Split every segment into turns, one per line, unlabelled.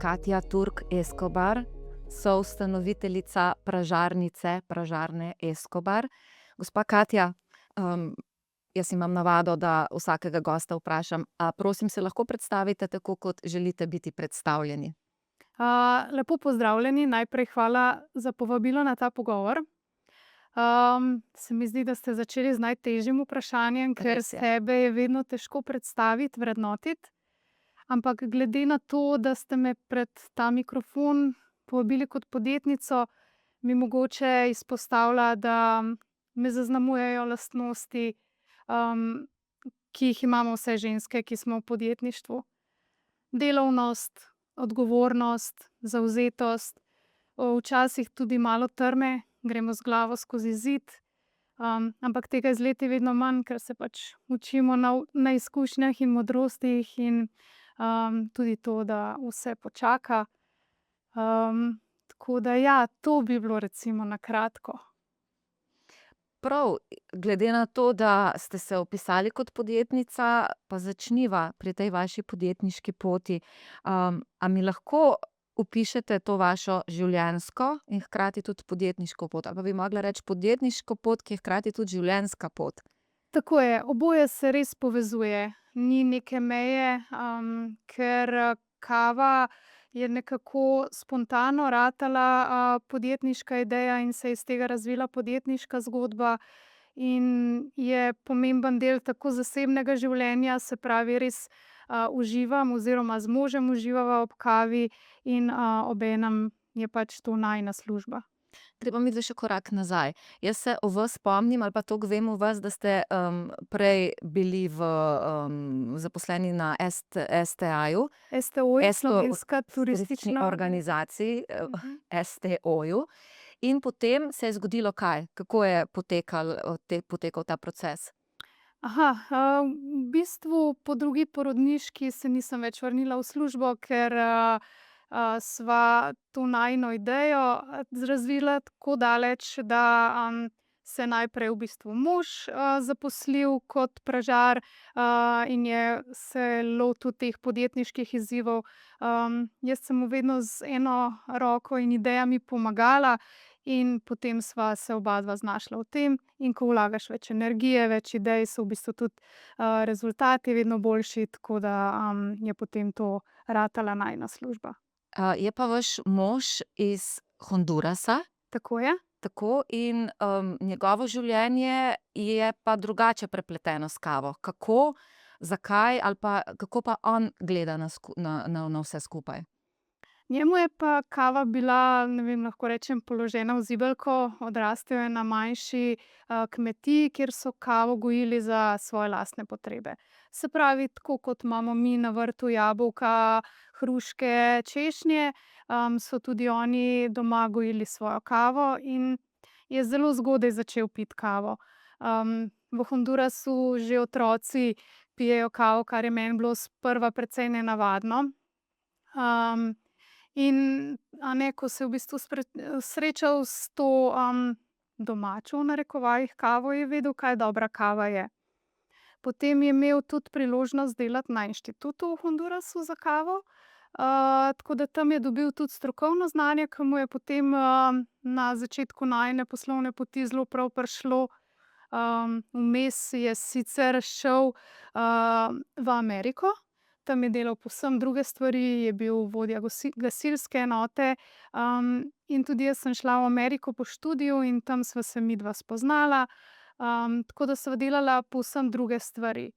Katja Turk Escobar, soustanoviteljica pražarne Escobar. Gospa Katja, jaz imam navado, da vsakega gosta vprašam, a prosim se lahko predstavite tako, kot želite biti predstavljeni?
Lepo pozdravljeni, najprej hvala za povabilo na ta pogovor. Se mi zdi, da ste začeli z najtežjim vprašanjem, ker
Res je.
sebe je vedno težko predstaviti, vrednotiti. Ampak glede na to, da ste me pred ta mikrofon povabili kot podjetnico, mi mogoče izpostavlja, da me zaznamujejo lastnosti, ki jih imamo vse ženske, ki smo v podjetništvu. Delovnost, odgovornost, zavzetost, včasih tudi malo trme, gremo z glavo skozi zid, ampak tega je z leti vedno manj, ker se pač učimo na izkušnjah in modrostih in, tudi to, da vse počaka. Tako da ja, to bi bilo recimo na kratko.
Prav, glede na to, da ste se opisali kot podjetnica, pa začniva pri tej vaši podjetniški poti. A mi lahko opišete to vašo življenjsko in hkrati tudi podjetniško pot? Ali pa bi mogla reči podjetniško pot, ki je hkrati tudi življenjska pot?
Tako je, oboje se res povezuje, ni neke meje, ker, kava je nekako spontano ratala, podjetniška ideja in se je iz tega razvila podjetniška zgodba in je pomemben del tako zasebnega življenja, se pravi res, uživam oziroma z možem uživava ob kavi in, obenem je pač to najina služba.
Greva midva še korak nazaj. Jaz se o vas spomnim, ali pa toliko vem o vas, da ste, prej bili zaposleni na STA-ju.
STO je
STO,
Slovenska
turistični
turistična.
organizaciji,
Mhm.
STO-ju. In potem se je zgodilo kaj? Kako je potekal ta proces?
Aha, v bistvu po drugi porodniški se nisem več vrnila v službo, ker, sva to najino idejo, razvila tako daleč, da, se je najprej v bistvu mož, zaposlil kot pražar, in je se lotil teh podjetniških izzivov. Jaz sem mu vedno z eno roko in idejami pomagala in potem sva se obadva znašla v tem, in ko vlagaš več energije, več idej, so v bistvu tudi, rezultati vedno boljši, tako da, je potem to ratala najina služba.
Je pa vaš mož iz Hondurasa,
Tako je.
tako, in, njegovo življenje je pa drugače prepleteno s kavo. Kako, zakaj ali pa kako pa on gleda na vse skupaj?
Njemu je pa kava bila, ne vem, lahko rečem, položena v zibelko. Odrastel je na manjši, kmetiji, kjer so kavo gojili za svoje lastne potrebe. Se pravi, tako kot imamo mi na vrtu jabolka, hruške, češnje, so tudi oni doma gojili svojo kavo in je zelo zgodaj začel piti kavo. V Hondurasu že otroci pijejo kavo, kar je meni bilo sprva precej nenavadno. In, a ne, ko se je v bistvu srečal s to, domačo, v narekovajih, kavo, je vedel, kaj dobra kava je. Potem je imel tudi priložnost delati na inštitutu v Hondurasu za kavo, tako da tam je dobil tudi strokovno znanje, ke mu je potem, na začetku najine poslovne poti zelo prav prišlo. Vmes je sicer šel, v Ameriko, tam je delal povsem druge stvari, je bil vodja gasilske enote, in tudi jaz sem šla v Ameriko po študiju in tam sva se midva spoznala. Tako da sva delala povsem druge stvari.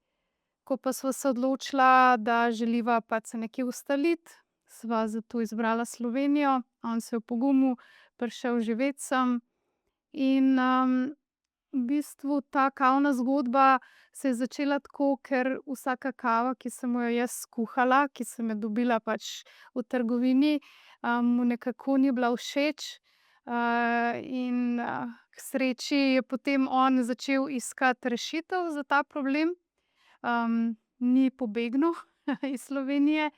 Ko pa sva se odločila, da želiva pač se nekje ustaliti, sva zato izbrala Slovenijo, on se je opogumil, prišel živet sem in, v bistvu ta kavna zgodba se je začela tako, ker vsaka kava, ki sem mu jo jaz skuhala, ki sem jo dobila pač v trgovini, mu nekako ni bila všeč. In, k sreči je potem on začel iskati rešitev za ta problem. Ni pobegnil iz Slovenije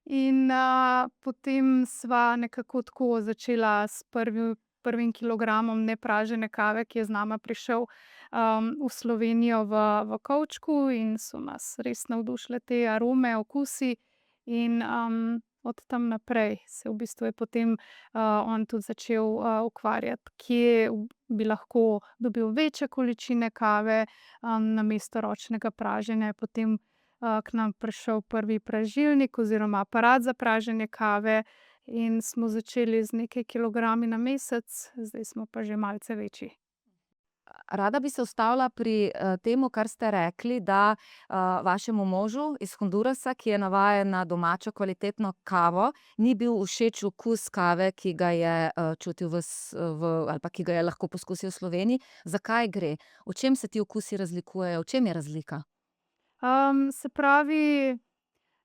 in, potem sva nekako tako začela s prvim kilogramom nepražene kave, ki je z nama prišel, v Slovenijo v kovčku in so nas res navdušile te arome, okusi in, Od tam naprej se v bistvu je potem, on tudi začel, ukvarjati, kje bi lahko dobil večje količine kave, namesto ročnega praženja je potem, k nam prišel prvi pražilnik oziroma aparat za praženje kave in smo začeli z nekaj kilogrami na mesec, zdaj smo pa že malce večji.
Rada bi se ustavila pri, tem, kar ste rekli, da, vašemu možu iz Hondurasa, ki je navajen na domačo kvalitetno kavo, ni bil všeč okus kave, ki ga je, čutil ali pa ki ga je lahko poskusil v Sloveniji. Zakaj gre? V čem se ti okusi razlikujejo? V čem je razlika?
Se pravi,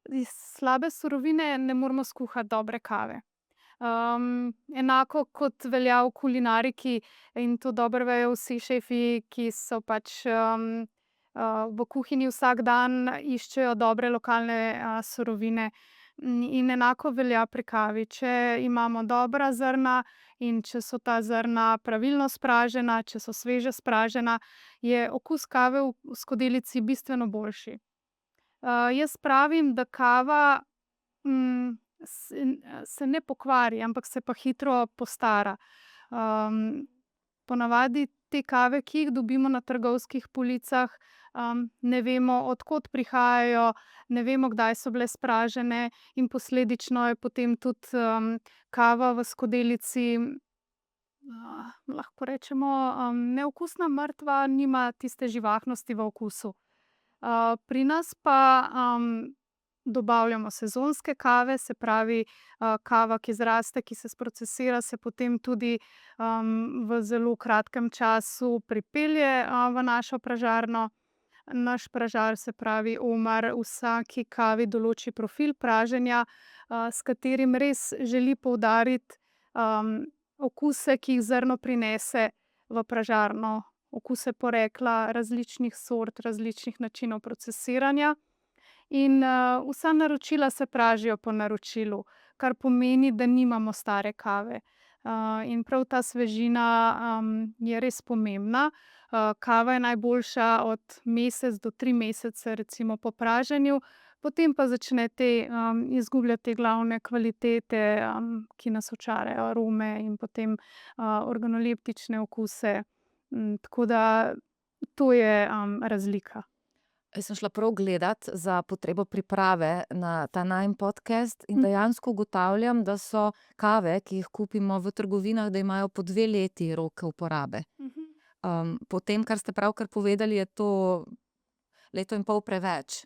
iz slabe surovine ne moremo skuhati dobre kave. Enako kot velja v kulinariki in to dobro vejo vsi šefi, ki so pač, v kuhinji vsak dan iščejo dobre lokalne, surovine. In enako velja pri kavi. Če imamo dobra zrna in če so ta zrna pravilno spražena, če so sveže spražena, je okus kave v skodelici bistveno boljši. Jaz pravim, da kava, se ne pokvari, ampak se pa hitro postara. Ponavadi te kave, ki jih dobimo na trgovskih policah, ne vemo, od kod prihajajo, ne vemo, kdaj so bile spražene, in posledično je potem tudi, kava v skodelici, lahko rečemo, neokusna, mrtva, nima tiste živahnosti v okusu. Pri nas pa, dobavljamo sezonske kave, se pravi, kava, ki zraste, ki se sprocesira, se potem tudi, v zelo kratkem času pripelje, v našo pražarno. Naš pražar, se pravi Omar, vsaki kavi določi profil praženja, s katerim res želi poudariti, okuse, ki jih zrno prinese v pražarno. Okuse porekla, različnih sort, različnih načinov procesiranja. In, vsa naročila se pražijo po naročilu, kar pomeni, da nimamo stare kave. In prav ta svežina, je res pomembna. Kava je najboljša od mesec do 3 mesece recimo po praženju, potem pa začne izgubljati te glavne kvalitete, ki nas očarajo, arome in potem, organoleptične okuse. Tako da to je, razlika.
Jaz sem šla prav gledat za potrebo priprave na ta najin podcast in dejansko ugotavljam, da so kave, ki jih kupimo v trgovinah, da imajo po 2 leti rok uporabe. Po tem, kar ste pravkar povedali, je to 1,5 leta preveč.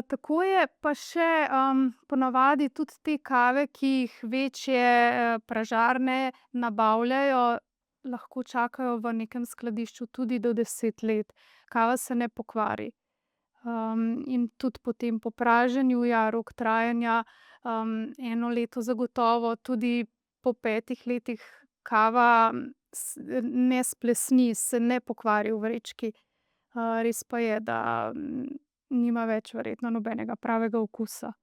Tako je, pa še, ponavadi tudi te kave, ki jih večje, pražarne nabavljajo, lahko čakajo v nekem skladišču tudi do 10 let. Kava se ne pokvari. In tudi potem po praženju, ja, rok trajanja, 1 leto zagotovo, tudi po 5 letih kava ne splesni, se ne pokvari v vrečki. Res pa je, da, nima več verjetno nobenega pravega okusa.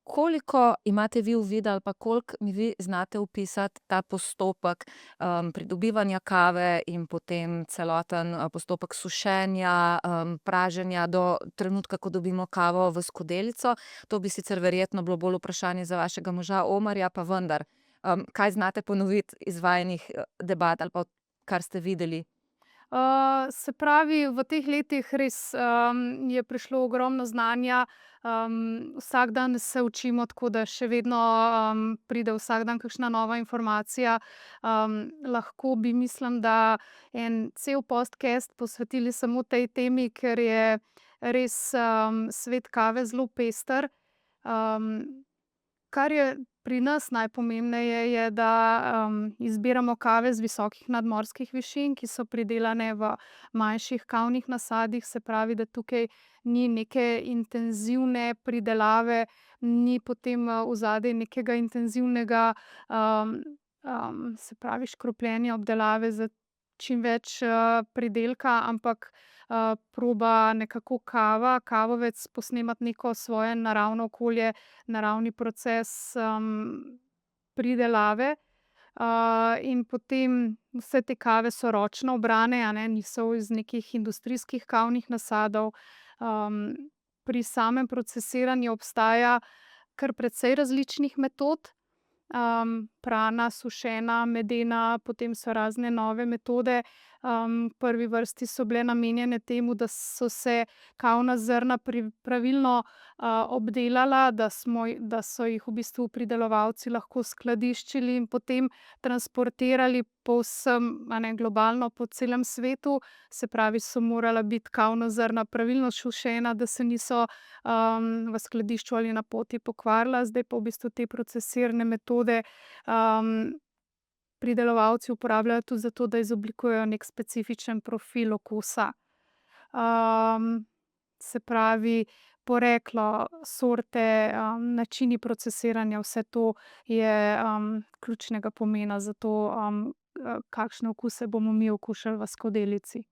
Koliko imate vi uvida ali pa koliko mi vi znate opisati ta postopek, pridobivanja kave in potem celoten, postopek sušenja, praženja do trenutka, ko dobimo kavo v skodelico? To bi sicer verjetno bilo bolj vprašanje za vašega moža Omarja, pa vendar. Kaj znate ponoviti iz vajinih, debat ali pa kar ste videli?
Se pravi, v teh letih res, je prišlo ogromno znanja. Vsak dan se učimo, tako da še vedno, pride vsak dan kakšna nova informacija. Lahko bi, mislim, da en cel podcast posvetili samo tej temi, ker je res, svet kave zelo pester. Kar je pri nas najpomembneje, je, da, izbiramo kave z visokih nadmorskih višin, ki so pridelane v manjših kavnih nasadih, se pravi, da tukaj ni neke intenzivne pridelave, ni potem, odzadaj nekega intenzivnega, se pravi, škropljenja, obdelave s čim več, pridelka, ampak, proba nekako kavovec posnemati neko svoje naravno okolje, naravni proces, pridelave. In potem vse te kave so ročno obrane, a ne, niso iz nekih industrijskih kavnih nasadov. Pri samem procesiranju obstaja, kar precej različnih metod. Prana, sušena, medena, potem so razne nove metode. V prvi vrsti so bile namenjene temu, da so se kavna zrna pravilno, obdelala, da so jih v bistvu pridelovalci lahko skladiščili in potem transportirali povsem, a ne, globalno po celem svetu. Se pravi, so morala biti kavna zrna pravilno sušena, da se niso, v skladišču ali na poti pokvarila. Zdaj pa v bistvu te procesirne metode, pridelovalci uporabljajo tudi zato, da izoblikujejo neki specifičen profil okusa. Se pravi, poreklo, sorte, načini procesiranja, vse to je, ključnega pomena za to, kakšne okuse bomo mi okušali v skodelici.